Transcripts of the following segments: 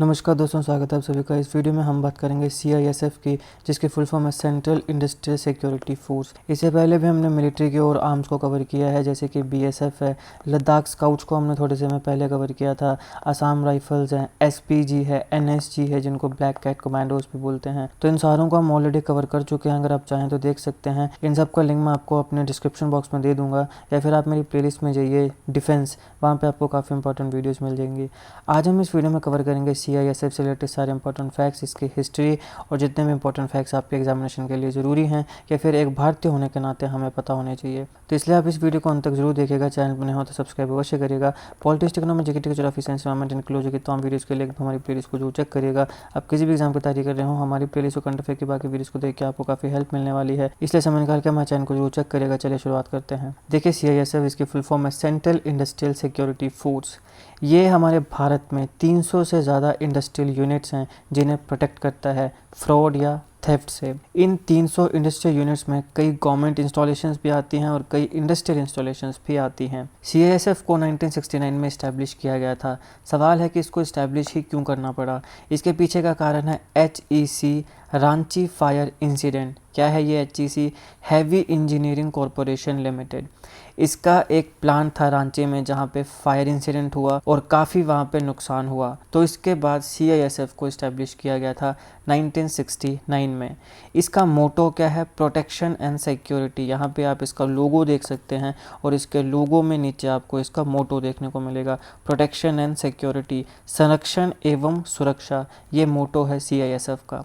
नमस्कार दोस्तों, स्वागत है आप सभी का। इस वीडियो में हम बात करेंगे CISF की, जिसकी फुल फॉर्म है सेंट्रल इंडस्ट्रियल सिक्योरिटी फोर्स। इससे पहले भी हमने मिलिट्री की और आर्म्स को कवर किया है, जैसे कि BSF है, लद्दाख स्काउट्स को हमने थोड़े समय पहले कवर किया था, असम राइफल्स हैं, SPG है, NSG है जिनको ब्लैक कैट कमांडोज भी बोलते हैं। तो इन सारों को हम ऑलरेडी कवर कर चुके हैं, अगर आप चाहें तो देख सकते हैं। इन सब का लिंक मैं आपको अपने डिस्क्रिप्शन बॉक्स में दे दूंगा, या फिर आप मेरी प्लेलिस्ट में जाइए डिफेंस, वहाँ पर आपको काफ़ी इंपॉर्टेंट वीडियोज़ मिल जाएंगी। आज हम इस वीडियो में कवर करेंगे CISF से रिलेटेड सारे इंपॉर्टेंट फैक्ट्स, इसकी हिस्ट्री और जितने भी इंपॉर्टेंट फैक्ट्स आपके एग्जामिनेशन के लिए ज़रूरी हैं या फिर एक भारतीय होने के नाते हमें पता होने चाहिए। तो इसलिए आप इस वीडियो को अंत तक जरूर देखिएगा। चैनल पर नए हो तो सब्सक्राइब अवश्य करिएगा। Politics, economy, GK, geography, science, environment, inclusion की तमाम वीडियोज़ के लिए हमारी प्लेलिस्ट को जरूर चेक करिएगा। आप किसी भी एग्जाम की तैयारी कर रहे हो, हमारी प्लेलिस्ट और करंट अफेयर की बाकी वीडियोज़ को देख के आपको काफ़ी हेल्प मिलने वाली है, इसलिए समय निकाल के हमारे चैनल को जरूर चेक करिएगा। चलिए शुरुआत करते हैं। देखिए, CISF इसकी फुल फॉर्म है सेंट्रल इंडस्ट्रियल सिक्योरिटी फोर्स। ये हमारे भारत में 300 से ज़्यादा इंडस्ट्रियल यूनिट्स हैं जिन्हें प्रोटेक्ट करता है फ्रॉड या थेफ्ट से। इन 300 इंडस्ट्रियल यूनिट्स में कई गवर्नमेंट इंस्टॉलेशंस भी आती हैं और कई इंडस्ट्रियल इंस्टॉलेशंस भी आती हैं। CISF को 1969 में इस्टेब्लिश किया गया था। सवाल है कि इसको इस्टेब्लिश ही क्यों करना पड़ा। इसके पीछे का कारण है HEC, रांची फायर इंसिडेंट। क्या है ये HEC? Heavy engineering corporation limited. इसका एक प्लांट था रांची में जहाँ पे फायर इंसिडेंट हुआ और काफ़ी वहाँ पे नुकसान हुआ। तो इसके बाद CISF को इस्टेब्लिश किया गया था 1969 में। इसका मोटो क्या है? Protection and security. यहाँ पे आप इसका लोगो देख सकते हैं और इसके लोगो में नीचे आपको इसका मोटो देखने को मिलेगा, प्रोटेक्शन एंड सिक्योरिटी, संरक्षण एवं सुरक्षा। ये मोटो है CISF का।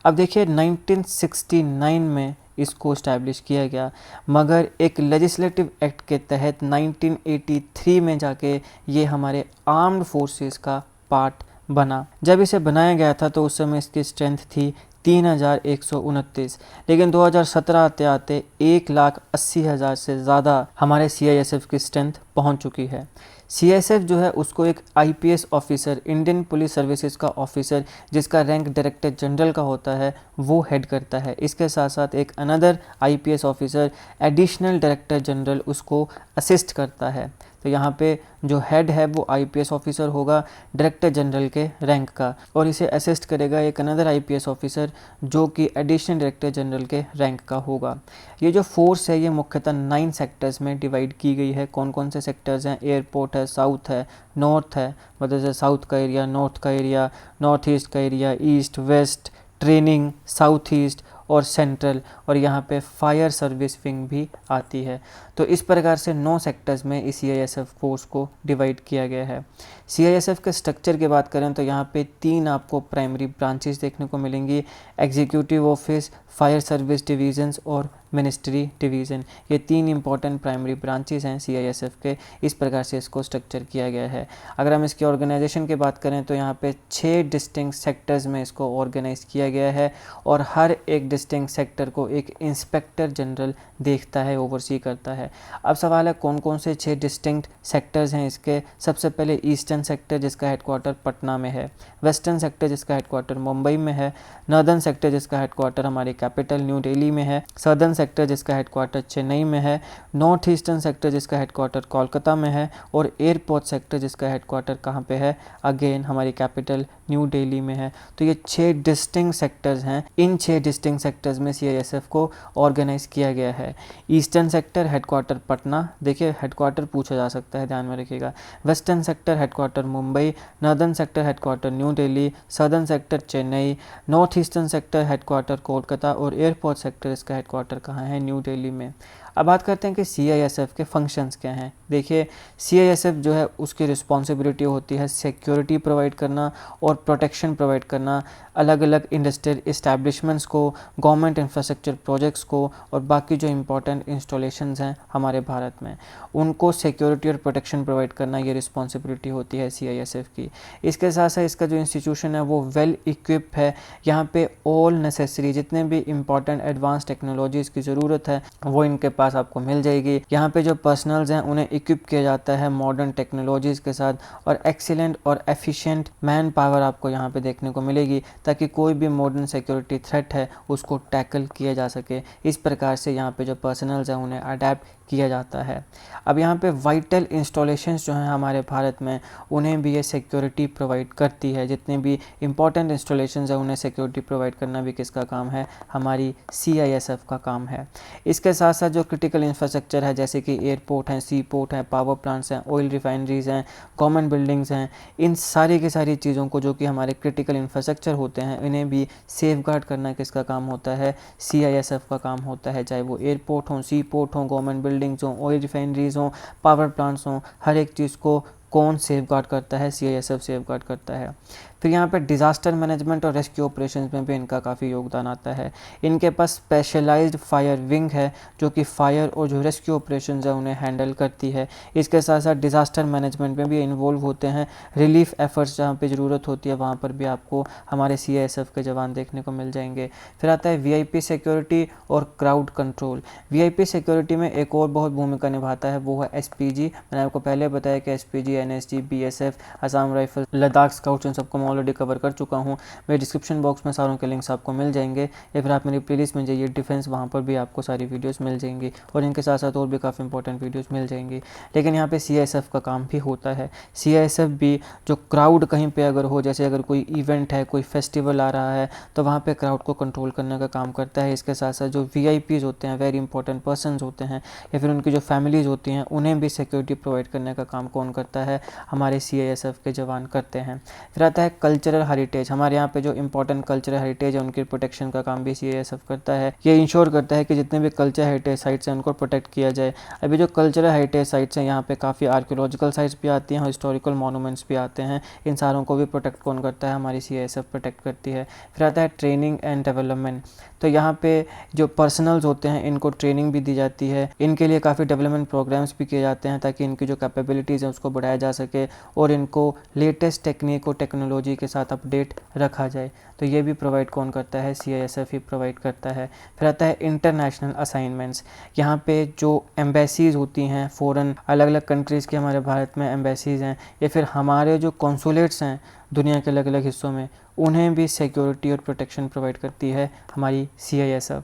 अब देखिए, 1969 में इसको इस्टेब्लिश किया गया, मगर एक लेजिस्लेटिव एक्ट के तहत 1983 में जाके ये हमारे आर्म्ड फोर्सेस का पार्ट बना। जब इसे बनाया गया था तो उस समय इसकी स्ट्रेंथ थी 3129, लेकिन 2017 आते आते 1,80,000 से ज़्यादा हमारे CISF की स्ट्रेंथ पहुंच चुकी है। CISF जो है उसको एक IPS officer, Indian police services का ऑफिसर, जिसका रैंक डायरेक्टर जनरल का होता है, वो हेड करता है। इसके साथ साथ एक another IPS officer, additional director general, उसको असिस्ट करता है। तो यहाँ पे जो हेड है वो IPS ऑफिसर होगा डायरेक्टर जनरल के रैंक का, और इसे असिस्ट करेगा एक अनदर IPS ऑफिसर जो कि एडिशनल डायरेक्टर जनरल के रैंक का होगा। ये जो फोर्स है ये मुख्यतः 9 सेक्टर्स में डिवाइड की गई है। कौन कौन से सेक्टर्स हैं? एयरपोर्ट है, साउथ है, नॉर्थ है, मतलब साउथ का एरिया, नॉर्थ का एरिया, नॉर्थ ईस्ट का area, east west, training, south east और सेंट्रल, और यहाँ पे फायर सर्विस विंग भी आती है। तो इस प्रकार से 9 सेक्टर्स में इस CISF फोर्स को डिवाइड किया गया है। CISF के स्ट्रक्चर की बात करें तो यहाँ पे 3 आपको प्राइमरी ब्रांचेस देखने को मिलेंगी, executive office, fire service divisions और मिनिस्ट्री डिवीज़न। ये 3 इंपॉर्टेंट प्राइमरी ब्रांचेस हैं CISF के। इस प्रकार से इसको स्ट्रक्चर किया गया है। अगर हम इसके ऑर्गेनाइजेशन की बात करें तो यहाँ पे 6 डिस्टिंक्ट सेक्टर्स में इसको ऑर्गेनाइज किया गया है, और हर एक डिस्टिंक्ट सेक्टर को एक इंस्पेक्टर जनरल देखता है, ओवरसी करता है। अब सवाल है कौन कौन से 6 डिस्टिंक्ट सेक्टर्स हैं इसके। सबसे पहले ईस्टर्न सेक्टर जिसका हेडक्वार्टर पटना में है, वेस्टर्न सेक्टर जिसका हेडक्वार्टर मुंबई में है, नॉर्दर्न सेक्टर जिसका हेडक्वार्टर हमारी कैपिटल न्यू दिल्ली में है, सदर्न सेक्टर जिसका हेडक्वार्टर चेन्नई में है, नॉर्थ ईस्टर्न सेक्टर जिसका हेडक्वार्टर कोलकाता में है, और एयरपोर्ट सेक्टर जिसका हेडक्वार्टर कहाँ पे है? अगेन हमारी कैपिटल न्यू दिल्ली में है। तो ये 6 डिस्टिंक्ट सेक्टर्स हैं। इन 6 डिस्टिंक्ट सेक्टर्स में CISF को ऑर्गेनाइज किया गया है। ईस्टर्न सेक्टर हेडक्वार्टर पटना, देखिए हेडक्वार्टर पूछा जा सकता है, ध्यान में रखिएगा। Western sector headquarter Mumbai, northern sector headquarter new Delhi, southern sector Chennai, north eastern sector headquarter Kolkata, और एयरपोर्ट सेक्टर इसका हेडक्वार्टर कहाँ है? न्यू दिल्ली में। अब बात करते हैं कि CISF के फंक्शंस क्या हैं। देखिए, CISF जो है उसकी रिस्पॉन्सिबिलिटी होती है सिक्योरिटी प्रोवाइड करना और प्रोटेक्शन प्रोवाइड करना अलग अलग इंडस्ट्रियल इस्टेब्लिशमेंट्स को, गवर्नमेंट इंफ्रास्ट्रक्चर प्रोजेक्ट्स को, और बाकी जो इंपॉर्टेंट इंस्टॉलेशंस हैं हमारे भारत में, उनको सिक्योरिटी और प्रोटेक्शन प्रोवाइड करना ये रिस्पॉन्सिबिलिटी होती है CISF की। इसके साथ साथ इसका जो इंस्टीट्यूशन है वो वेल इक्विप है। यहाँ पे ऑल नेसेसरी जितने भी इंपॉर्टेंट एडवांस टेक्नोलॉजीज़ की ज़रूरत है वो इनके पास आपको मिल जाएगी। यहाँ पे जो पर्सनल्स हैं उन्हें इक्विप किया जाता है मॉडर्न टेक्नोलॉजीज़ के साथ, और एक्सीलेंट और एफिशिएंट मैन पावर आपको यहाँ पे देखने को मिलेगी, ताकि कोई भी मॉडर्न सिक्योरिटी थ्रेट है उसको टैकल किया जा सके। इस प्रकार से यहाँ पे जो पर्सनल्स हैं उन्हें अडेप्ट किया जाता है। अब यहाँ पे वाइटल इंस्टॉलेशंस जो हैं हमारे भारत में, उन्हें भी ये सिक्योरिटी प्रोवाइड करती है। जितने भी इंपॉर्टेंट इंस्टॉलेशंस हैं उन्हें सिक्योरिटी प्रोवाइड करना भी किसका काम है, हमारी CISF का काम है। इसके साथ साथ जो क्रिटिकल इंफ्रास्ट्रक्चर है जैसे कि एयरपोर्ट हैं, सी पोर्ट हैं, पावर प्लांट्स हैं, ऑयल रिफाइनरीज हैं, गवर्नमेंट बिल्डिंग्स हैं, इन सारी की सारी चीज़ों को जो कि हमारे क्रिटिकल इंफ्रास्ट्रक्चर होते हैं इन्हें भी सेफ गार्ड करना किसका काम होता है, CISF का काम होता है। चाहे वो एयरपोर्ट हों, सी पोर्ट हों, गवर्नमेंट बिल्डिंग्स हों, ऑयल रिफाइनरीज हों, पावर प्लांट्स हों, हर एक चीज़ को कौन सेफ गार्ड करता है, CISF सेफ गार्ड करता है। फिर यहाँ पे डिज़ास्टर मैनेजमेंट और रेस्क्यू ऑपरेशंस में भी इनका काफ़ी योगदान आता है। इनके पास स्पेशलाइज्ड फायर विंग है जो कि फायर और जो रेस्क्यू ऑपरेशंस है उन्हें हैंडल करती है। इसके साथ साथ डिज़ास्टर मैनेजमेंट में भी इन्वॉल्व होते हैं। रिलीफ एफर्ट्स जहाँ पे ज़रूरत होती है वहाँ पर भी आपको हमारे CISF के जवान देखने को मिल जाएंगे। फिर आता है VIP सिक्योरिटी और क्राउड कंट्रोल। VIP सिक्योरिटी में एक और बहुत भूमिका निभाता है, वो है SPG। मैंने आपको पहले बताया कि SPG, NSG, BSF, Assam rifle, Ladakh scouts, इन सबको ऑलरेडी कवर कर चुका हूँ। मेरे डिस्क्रिप्शन बॉक्स में सारों के लिंक्स आपको मिल जाएंगे, या फिर आप मेरी प्लेलिस्ट में जाइए डिफेंस, वहाँ पर भी आपको सारी वीडियोस मिल जाएंगी और इनके साथ साथ और भी काफ़ी इंपॉर्टेंट वीडियोस मिल जाएंगी। लेकिन यहाँ पे CISF का काम भी होता है। CISF भी जो क्राउड कहीं पे अगर हो, जैसे अगर कोई इवेंट है, कोई फेस्टिवल आ रहा है, तो वहाँ पे क्राउड को कंट्रोल करने का काम करता है। इसके साथ साथ जो VIPs होते हैं, वेरी इंपॉर्टेंट पर्सनस होते हैं, या फिर उनकी जो फैमिलीज़ होती हैं, उन्हें भी सिक्योरिटी प्रोवाइड करने का काम कौन करता है, हमारे CISF के जवान करते हैं। फिर आता है कल्चरल हेरिटेज। हमारे यहाँ पे जो इंपॉर्टेंट कल्चरल हेरिटेज है उनकी प्रोटेक्शन का काम भी CISF करता है। ये इंश्योर करता है कि जितने भी कल्चर हेरिटेज साइट्स हैं उनको प्रोटेक्ट किया जाए। अभी जो कल्चरल हेरिटेज साइट्स हैं यहाँ पे काफ़ी आर्कियोलॉजिकल साइट्स भी आती हैं और हिस्टोरिकल मोनूमेंट्स भी आते हैं। इन सारों को भी प्रोटेक्ट कौन करता है, हमारी CISF प्रोटेक्ट करती है। फिर आता है ट्रेनिंग एंड डेवलपमेंट। तो यहाँ पे जो पर्सनल्स होते हैं इनको ट्रेनिंग भी दी जाती है। इनके लिए काफ़ी डेवलपमेंट प्रोग्राम्स भी किए जाते हैं ताकि इनकी जो कैपेबिलिटीज़ हैं उसको बढ़ाया जा सके और इनको लेटेस्ट टेक्निक और टेक्नोलॉजी के साथ अपडेट रखा जाए। तो ये भी प्रोवाइड कौन करता है, CISF ही प्रोवाइड करता है। फिर आता है इंटरनेशनल असाइनमेंट्स। यहाँ पे जो एम्बेसीज़ होती हैं फ़ॉरेन, अलग अलग कंट्रीज़ के हमारे भारत में एम्बेसीज़ हैं, या फिर हमारे जो कॉन्सुलेट्स हैं दुनिया के अलग अलग हिस्सों में, उन्हें भी सिक्योरिटी और प्रोटेक्शन प्रोवाइड करती है हमारी CISF।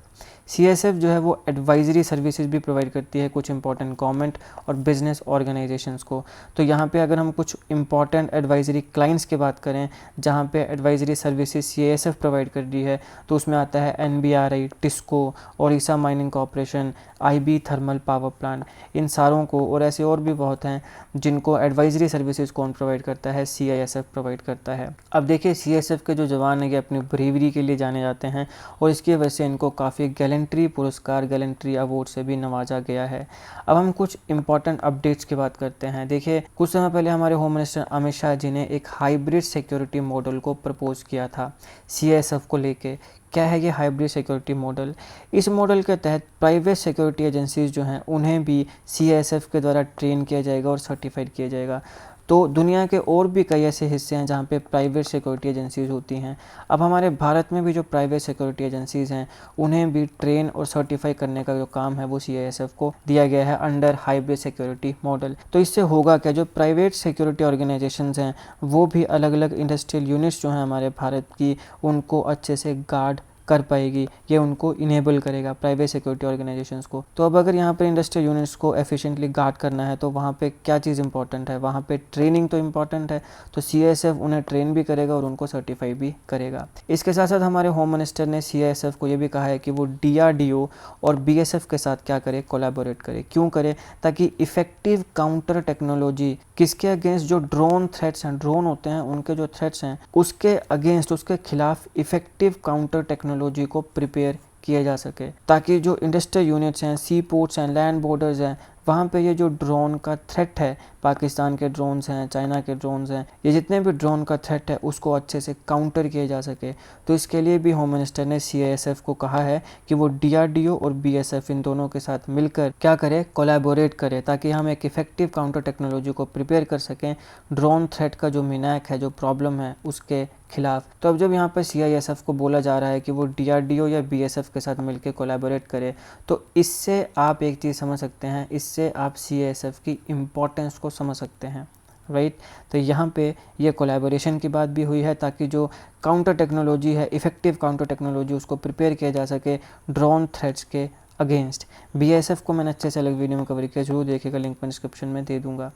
CISF जो है वो एडवाइजरी सर्विसेज भी प्रोवाइड करती है कुछ इंपॉर्टेंट गवर्नमेंट और बिजनेस ऑर्गेनाइजेशंस को। तो यहाँ पे अगर हम कुछ इंपॉर्टेंट एडवाइजरी क्लाइंट्स की बात करें जहाँ पे एडवाइजरी सर्विसेज CISF प्रोवाइड कर रही है, तो उसमें आता है NBRI, TISCO, Odisha mining corporation, IB thermal power plant. इन सारों को, और ऐसे और भी बहुत हैं जिनको एडवाइजरी सर्विसेज कौन प्रोवाइड करता है, CISF प्रोवाइड करता है। अब देखिए CISF के जो जवान हैं ये अपनी ब्रेवरी के लिए जाने जाते हैं और इसकी वजह से इनको काफ़ी गैलेंट्री पुरस्कार, गैलेंट्री अवार्ड से भी नवाजा गया है। अब हम कुछ इंपॉर्टेंट अपडेट्स की बात करते हैं। देखिए कुछ समय पहले हमारे होम मिनिस्टर अमित शाह जी ने एक हाइब्रिड सिक्योरिटी मॉडल को प्रपोज किया था CISF को लेके। क्या है ये हाइब्रिड सिक्योरिटी मॉडल? इस मॉडल के तहत प्राइवेट सिक्योरिटी एजेंसीज जो हैं उन्हें भी CISF के द्वारा ट्रेन किया जाएगा और सर्टिफाइड किया जाएगा। तो दुनिया के और भी कई ऐसे हिस्से हैं जहाँ पे प्राइवेट सिक्योरिटी एजेंसीज होती हैं। अब हमारे भारत में भी जो प्राइवेट सिक्योरिटी एजेंसीज हैं उन्हें भी ट्रेन और सर्टिफाई करने का जो काम है वो CISF को दिया गया है अंडर हाइब्रिड सिक्योरिटी मॉडल। तो इससे होगा क्या, जो प्राइवेट सिक्योरिटी ऑर्गेनाइजेशंस हैं वो भी अलग अलग इंडस्ट्रियल यूनिट्स जो हैं हमारे भारत की, उनको अच्छे से गार्ड कर पाएगी। ये उनको इनेबल करेगा प्राइवेट सिक्योरिटी ऑर्गेनाइजेशंस को। तो अब अगर यहाँ पर इंडस्ट्रियल यूनिट्स को एफिशिएंटली गार्ड करना है तो वहाँ पे क्या चीज़ इंपॉर्टेंट है, वहाँ पे ट्रेनिंग तो इंपॉर्टेंट है। तो CISF उन्हें ट्रेन भी करेगा और उनको सर्टिफाई भी करेगा। इसके साथ साथ हमारे होम मिनिस्टर ने CISF को ये भी कहा है कि वो DRDO और BSF के साथ क्या करे, कोलैबोरेट करे। क्यों करे? ताकि इफेक्टिव काउंटर टेक्नोलॉजी किसके अगेंस्ट, जो ड्रोन थ्रेट्स हैं, ड्रोन होते हैं उनके जो थ्रेट्स हैं उसके अगेंस्ट, उसके खिलाफ इफेक्टिव काउंटर टेक्नोलॉजी को प्रिपेयर किया जा सके, ताकि जो इंडस्ट्रियल यूनिट्स हैं, सी पोर्ट्स हैं, लैंड बॉर्डर्स हैं, वहाँ पे ये जो ड्रोन का थ्रेट है, पाकिस्तान के ड्रोन्स हैं, चाइना के ड्रोन्स हैं, ये जितने भी ड्रोन का थ्रेट है उसको अच्छे से काउंटर किया जा सके। तो इसके लिए भी होम मिनिस्टर ने CISF को कहा है कि वो DRDO और BSF इन दोनों के साथ मिलकर क्या करे, कोलैबोरेट करे, ताकि हम एक इफेक्टिव काउंटर टेक्नोलॉजी को प्रिपेयर कर सकें ड्रोन थ्रेट का जो मिनाक है, जो प्रॉब्लम है उसके खिलाफ। तो अब जब यहाँ पर CISF को बोला जा रहा है कि वो DRDO या BSF के साथ मिलकर कोलैबोरेट करे, तो इससे आप एक चीज़ समझ सकते हैं, इससे आप CISF की इम्पोर्टेंस को समझ सकते हैं, राइट। तो यहाँ पे ये कोलैबोरेशन की बात भी हुई है ताकि जो काउंटर टेक्नोलॉजी है, इफेक्टिव काउंटर टेक्नोलॉजी, उसको प्रिपेयर किया जा सके ड्रोन थ्रेट्स के अगेंस्ट बीएसएफ को मैंने अच्छे से अलग वीडियो में कवर किया, जरूर देखिएगा, लिंक मैं डिस्क्रिप्शन में दे दूंगा।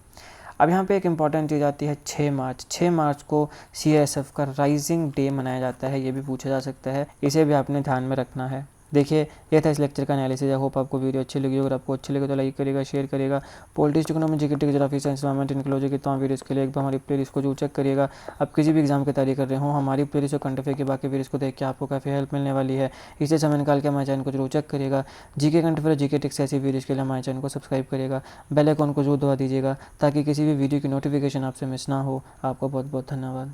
अब यहाँ पे एक इम्पॉर्टेंट चीज़ आती है 6 मार्च। 6 मार्च को सीआईएसएफ का राइजिंग डे मनाया जाता है, ये भी पूछा जा सकता है, इसे भी आपने ध्यान में रखना है। देखिए ये था इस लेक्चर का एनालिसिस। आई होप आपको वीडियो अच्छी लगी। अगर आपको अच्छी लगे तो लाइक करेगा, शेयर करेगा। Politics, economy, GK, geography, science, environment, ecology की तमाम वीडियोस के लिए एक बार हमारी प्लेलिस्ट को जरूर चेक करिएगा। आप किसी भी एग्जाम की तैयारी कर रहे हो, हमारी प्लेलिस्ट और कंटेंट की बाकी वीडियोस को देख के आपको काफ़ी हेल्प मिलने वाली है। इसे समय निकाल के हमारे चैनल को जरूर चेक करिएगा। जीके कंटेंट और जीके टिक्स ऐसी वीडियोस के लिए हमारे चैनल को सब्सक्राइब करिएगा, बेल आइकन को जरूर दबा दीजिएगा ताकि किसी भी वीडियो की नोटिफिकेशन आपसे मिस ना हो। आपका बहुत बहुत धन्यवाद।